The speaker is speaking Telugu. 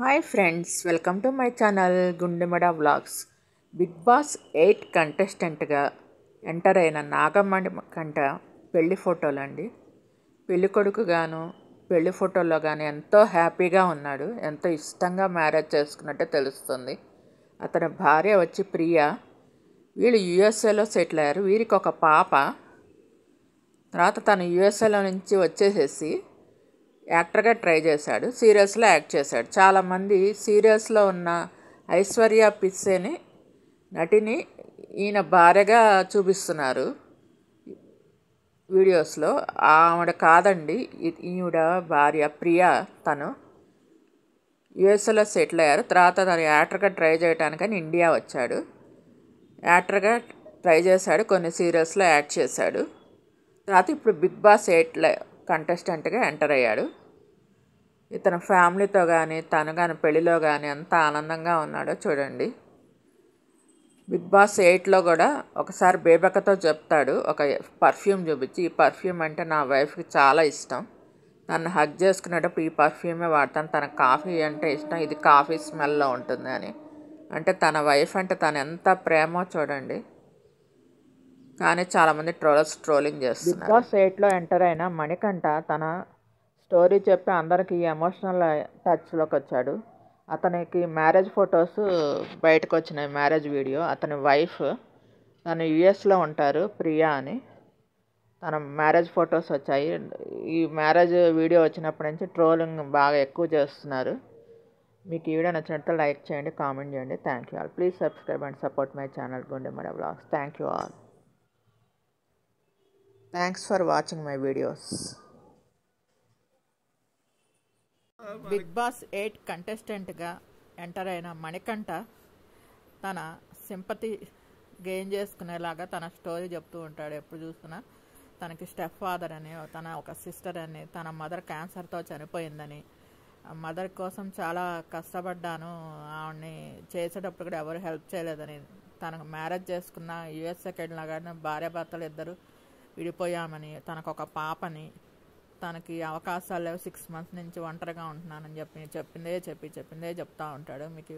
Hi friends, welcome to my channel Gundemada vlogs. Bigg Boss 8 కంటెస్టెంట్గా ఎంటర్ అయిన నాగమణి కంట పెళ్లి ఫోటోలు అండి. పెళ్లి కొడుకు గాను పెళ్లి ఫోటోల్లో కానీ ఎంతో హ్యాపీగా ఉన్నాడు. ఎంతో ఇష్టంగా మ్యారేజ్ చేసుకున్నట్టే తెలుస్తుంది. అతని భార్య వచ్చి ప్రియా. వీళ్ళు యుఎస్ఏలో సెటిల్ అయ్యారు. వీరికి ఒక పాప. తర్వాత తను యుఎస్ఏలో నుంచి వచ్చేసేసి యాక్టర్గా ట్రై చేశాడు. సీరియల్స్లో యాక్ట్ చేశాడు. చాలామంది సీరియల్స్లో ఉన్న ఐశ్వర్య పిస్సేని నటిని ఈయన భార్యగా చూపిస్తున్నారు వీడియోస్లో. ఆవిడ కాదండి, ఈవిడ భార్య ప్రియా. తను యుఎస్ఏలో సెటిల్ అయ్యారు. తర్వాత తను యాక్టర్గా ట్రై చేయడానికని ఇండియా వచ్చాడు. యాక్టర్గా ట్రై చేశాడు, కొన్ని సీరియల్స్లో యాక్ట్ చేశాడు. తర్వాత ఇప్పుడు బిగ్ బాస్ 8 కంటెస్టెంట్గా ఎంటర్ అయ్యాడు. ఇతను ఫ్యామిలీతో కానీ తను కానీ పెళ్లిలో కానీ ఎంత ఆనందంగా ఉన్నాడో చూడండి. బిగ్ బాస్ 8లో కూడా ఒకసారి బేబక్కతో చెప్తాడు, ఒక పర్ఫ్యూమ్ చూపించి, ఈ పర్ఫ్యూమ్ అంటే నా వైఫ్కి చాలా ఇష్టం, తను హగ్ చేసుకునేటప్పుడు ఈ పర్ఫ్యూమే వాడతాను, తన కాఫీ అంటే ఇష్టం, ఇది కాఫీ స్మెల్లో ఉంటుంది అని. అంటే తన వైఫ్ అంటే తను ఎంత ప్రేమో చూడండి. కానీ చాలామంది ట్రోలింగ్ చేస్తున్నారు. బిగ్ బాస్ 8లో ఎంటర్ అయిన మణికంఠ తన స్టోరీ చెప్పి అందరికీ ఎమోషనల్ టచ్లోకి వచ్చాడు. అతనికి మ్యారేజ్ ఫొటోస్ బయటకు వచ్చినాయి, మ్యారేజ్ వీడియో. అతని వైఫ్ తను యుఎస్లో ఉంటారు, ప్రియా అని. తన మ్యారేజ్ ఫొటోస్ వచ్చాయి. ఈ మ్యారేజ్ వీడియో వచ్చినప్పటి నుంచి ట్రోలింగ్ బాగా ఎక్కువ చేస్తున్నారు. మీకు ఈ వీడియో నచ్చినట్లయితే లైక్ చేయండి, కామెంట్ చేయండి. Thank you all. Please subscribe and support my channel Gundemada vlogs. Thank you all. Thanks for watching my videos. Bigg Boss 8 కంటెస్టెంట్గా ఎంటర్ అయిన మణికంఠ తన సింపతి గెయిన్ చేసుకునేలాగా తన స్టోరీ చెప్తూ ఉంటాడు. ఎప్పుడు చూసినా తనకి స్టెప్ ఫాదర్ అని, తన ఒక సిస్టర్ అని, తన మదర్ క్యాన్సర్తో చనిపోయిందని, మదర్ కోసం చాలా కష్టపడ్డాను, ఆవిడని చేసేటప్పుడు కూడా ఎవరు హెల్ప్ చేయలేదని, తనకు మ్యారేజ్ చేసుకున్న యుఎస్ఏకి వెళ్ళినా కానీ భార్యాభర్తలు ఇద్దరు విడిపోయామని, తనకు ఒక పాపని, తనకి అవకాశాలు లేవు, 6 months నుంచి ఒంటరిగా ఉంటున్నానని చెప్పిందే చెప్తూ ఉంటాడు. మీకు